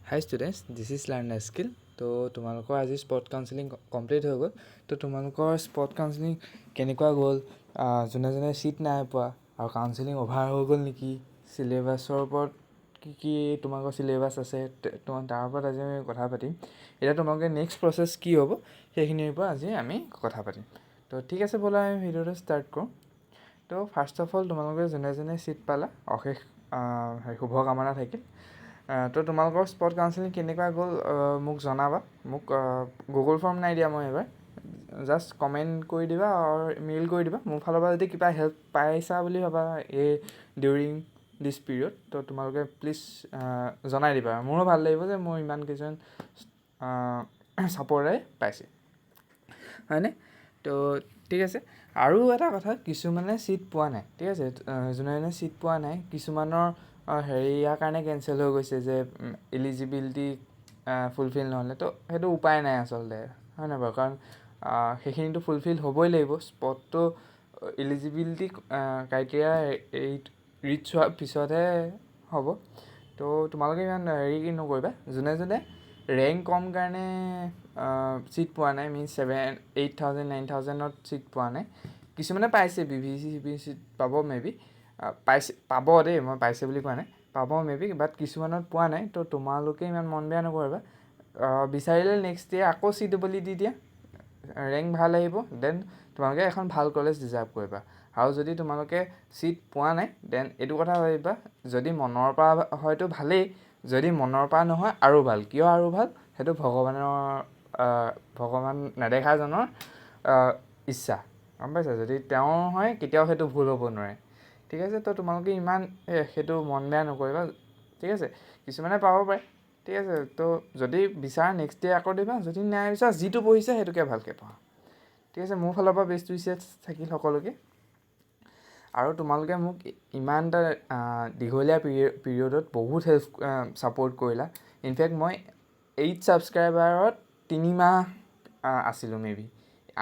High students, this is learn skill. তো তোমালোকৰ আজি স্পট কাউন্সেলিং কমপ্লিট হৈ গ'ল। তো তোমালোকৰ স্পট কাউন্সেলিং কেনেকুৱা গ'ল, যোনে যোনে ছিট নাই পোৱা, আৰু কাউন্সেলিং অভাৰ হৈ গ'ল নেকি, চিলেবাছৰ ওপৰত কি তোমালোকৰ চিলেবাছ আছে, তাৰ ওপৰত আজি আমি কথা পাতিম। এতিয়া তোমালোকে নেক্সট প্ৰচেছ কি হ'ব সেইখিনিৰ পৰা আজি আমি কথা পাতিম। তো ঠিক আছে, ব'লা আমি ভিডিঅ'টো ষ্টাৰ্ট কৰোঁ। তো ফাৰ্ষ্ট অফ অল তোমালোকে যোনে যোনে ছিট পালা অশেষ শুভকামনা থাকিল। তো তোমালোকৰ স্পট কাউন্সেলিং কেনেকুৱা গ'ল মোক জনাবা। মোক গুগল ফৰ্ম নাই দিয়া মই এইবাৰ, জাষ্ট কমেণ্ট কৰি দিবা আৰু মেইল কৰি দিবা। মোৰ ফালৰ পৰা যদি কিবা হেল্প পাইছা বুলি ভাবা এই ডিউৰিং দিছ পিৰিয়ড, তো তোমালোকে প্লিজ জনাই দিবা। মোৰো ভাল লাগিব যে মোৰ ইমান কেইজন ছাপৰ্টাৰে পাইছে, হয়নে? তো ঠিক আছে। আৰু এটা কথা, কিছুমানে ছিট পোৱা নাই, ঠিক আছে। যোনে যোনে ছিট পোৱা নাই, কিছুমানৰ ইয়াৰ কাৰণে কেঞ্চেল হৈ গৈছে যে এলিজিবিলিটি ফুলফিল নহ'লে। তো সেইটো উপায় নাই আচলতে, হয় নাই বাৰু? কাৰণ সেইখিনিতো ফুলফিল হ'বই লাগিব। স্পটটো এলিজিবিলিটি ক্ৰাইটেৰিয়া ৰিচ হোৱাৰ পিছতহে হ'ব। তো তোমালোকে ইমান নকৰিবা। যোনে যোনে ৰেংক কম কাৰণে ছিট পোৱা নাই, মিনছ 8,000 9,000ত ছিট পোৱা নাই। কিছুমানে পাইছে, BVC ছিট পাব মেবি, পাব দেই, মই পাইছে বুলি কোৱা নাই, পাব মেবি, বাট কিছুমানত পোৱা নাই। তো তোমালোকে ইমান মন বেয়া নকৰিবা। বিচাৰিলে নেক্সট ইয়েৰ আকৌ CW দি দিয়া, ৰেংক ভাল আহিব, দেন তোমালোকে এখন ভাল কলেজ ডিজাৰ্ভ কৰিবা। আৰু যদি তোমালোকে ছিট পোৱা নাই, দেন এইটো কথা ভাবিবা, যদি মনৰ পৰা হয়তো ভালেই, যদি মনৰ পৰা নহয় আৰু ভাল। কিয় আৰু ভাল? সেইটো ভগৱান নেদেখাজনৰ ইচ্ছা, গম পাইছা? যদি তেওঁৰ হয়, কেতিয়াও সেইটো ভুল হ'ব নোৱাৰে, ঠিক আছে। তো তোমালোকে ইমান সেইটো মন বেয়া নকৰিবা, ঠিক আছে। কিছুমানে পাব পাৰে, ঠিক আছে। তো যদি বিচাৰা নেক্সট ইয়েৰ আকৌ দিবা, যদি নাই বিচাৰা যিটো পঢ়িছে সেইটোকে ভালকৈ পঢ়া, ঠিক আছে। মোৰ ফালৰ পৰা বেষ্ট উইচেছ থাকিল সকলোকে। আৰু তোমালোকে মোক ইমান এটা দীঘলীয়া পিৰিয়ডত বহুত ছাপোৰ্ট কৰিলা। ইনফেক্ট মই 8 ছাবস্ক্ৰাইবাৰত 3 মাহ আছিলোঁ মেবি।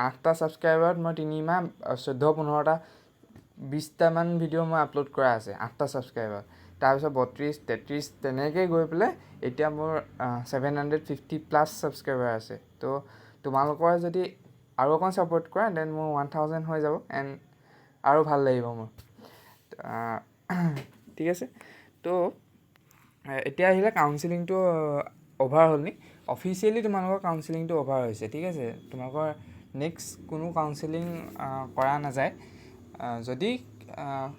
8টা ছাবস্ক্ৰাইবাৰত মই 3 মাহ 14-15টা 20টামান ভিডিঅ' মই আপলোড কৰা আছে 8টা ছাবস্ক্ৰাইবাৰত। তাৰপিছত 32, 33 তেনেকৈ গৈ পেলাই এতিয়া মোৰ 750+ ছাবস্ক্ৰাইবাৰ আছে। তো তোমালোকৰ যদি আৰু অকণ ছাপোৰ্ট কৰা, দেন মোৰ 1000 হৈ যাব, এণ্ড আৰু ভাল লাগিব মোৰ, ঠিক আছে। তো এতিয়া আহিলে কাউন্সেলিংটো অভাৰ হ'ল নি? অফিচিয়েলি তোমালোকৰ কাউন্সেলিংটো অভাৰ হৈছে, ঠিক আছে। তোমালোকৰ নেক্সট কোনো কাউন্সেলিং কৰা নাযায়। যদি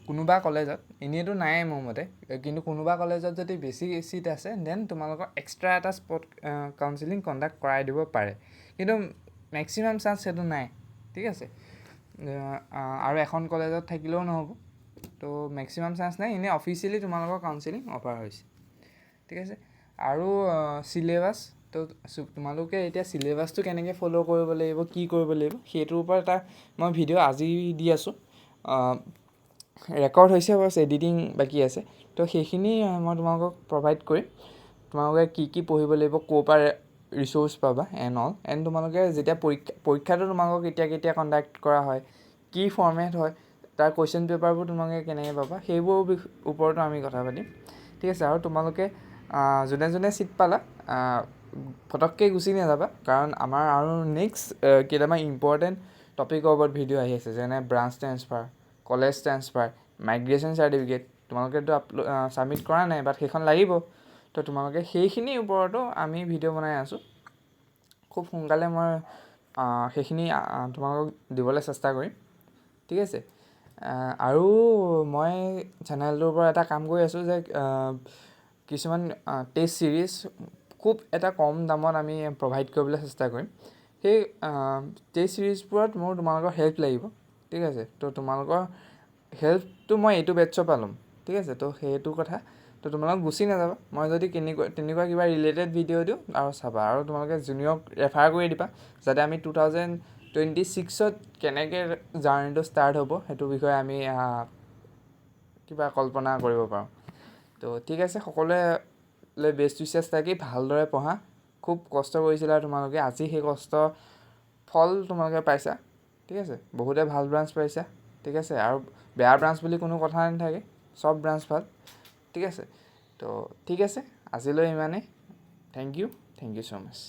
কোনোবা কলেজত, এনেইতো নায়েই মোৰ মতে, কিন্তু কোনোবা কলেজত যদি বেছি ছিট আছে, দেন তোমালোকৰ এক্সট্ৰা এটা স্পট কাউন্সেলিং কণ্ডাক্ট কৰাই দিব পাৰে, কিন্তু মেক্সিমাম চান্স সেইটো নাই, ঠিক আছে। আৰু এখন কলেজত থাকিলেও নহ'ব, তো মেক্সিমাম চান্স নাই। এনেই অফিচিয়েলি তোমালোকৰ কাউন্সেলিং অফাৰ হৈছে, ঠিক আছে। আৰু চিলেবাছ, তো তোমালোকে এতিয়া চিলেবাছটো কেনেকৈ ফ'ল' কৰিব লাগিব, কি কৰিব লাগিব, সেইটোৰ ওপৰত এটা মই ভিডিঅ' আজি দি আছোঁ। ৰেকৰ্ড হৈছে, বাছ এডিটিং বাকী আছে। তো সেইখিনি মই তোমালোকক প্ৰভাইড কৰিম। তোমালোকে কি পঢ়িব লাগিব, ক'ৰ পৰা ৰিচ'ৰ্চ পাবা, এণ্ড তোমালোকে যেতিয়া পৰীক্ষাটো তোমালোকক কেতিয়া কণ্ডাক্ট কৰা হয়, কি ফৰ্মেট হয়, তাৰ কুৱেশ্যন পেপাৰবোৰ তোমালোকে কেনেকৈ পাবা, সেইবোৰৰ ওপৰতো আমি কথা পাতিম, ঠিক আছে। আৰু তোমালোকে যোনে যোনে ছিট পালা পটককৈ গুচি নাযাবা, কাৰণ আমাৰ আৰু নেক্সট কেইটামান ইম্পৰ্টেণ্ট টপিকৰ ওপৰত ভিডিঅ' আহি আছে, যেনে branch transfer, college transfer, migration certificate. তোমালোকেতো ছাবমিট কৰা নাই, বাট সেইখন লাগিব। তো তোমালোকে সেইখিনিৰ ওপৰতো আমি ভিডিঅ' বনাই আছোঁ। খুব সোনকালে মই সেইখিনি তোমালোকক দিবলৈ চেষ্টা কৰিম, ঠিক আছে। আৰু মই চেনেলটোৰ পৰা এটা কাম কৰি আছোঁ যে কিছুমান টেষ্ট ছিৰিজ খুব এটা কম দামত আমি প্ৰভাইড কৰিবলৈ চেষ্টা কৰিম। সেই টেষ্ট ছিৰিজবোৰত মোৰ তোমালোকৰ হেল্প লাগিব, ঠিক আছে। তো তোমালোকৰ হেল্পটো মই এইটো বেটছৰ পৰা ল'ম, ঠিক আছে। তো সেইটো কথা। তো তোমালোক গুচি নাযাবা। মই যদি তেনেকুৱা কিবা ৰিলেটেড ভিডিঅ' দিওঁ আৰু চাবা, আৰু তোমালোকে জুনিয়ৰক ৰেফাৰ কৰি দিবা, যাতে আমি 2026ত কেনেকৈ জাৰ্ণিটো ষ্টাৰ্ট হ'ব সেইটোৰ বিষয়ে আমি কিবা কল্পনা কৰিব পাৰোঁ। তো ঠিক আছে, সকলোৱে বেষ্ট উইচেছ থাকি ভালদৰে পঢ়া। খুব কষ্ট কৰিছিলা তোমালোকে, আজি সেই কষ্ট ফল তোমালোকে পাইছা, ঠিক আছে। বহুতে ভাল ব্ৰাঞ্চ পাইছা, ঠিক আছে। আৰু বেয়া ব্ৰাঞ্চ বুলি কোনো কথা নাথাকে, চব ব্ৰাঞ্চ ভাল, ঠিক আছে। তো ঠিক আছে, আজিলৈ ইমানেই। Thank you so' much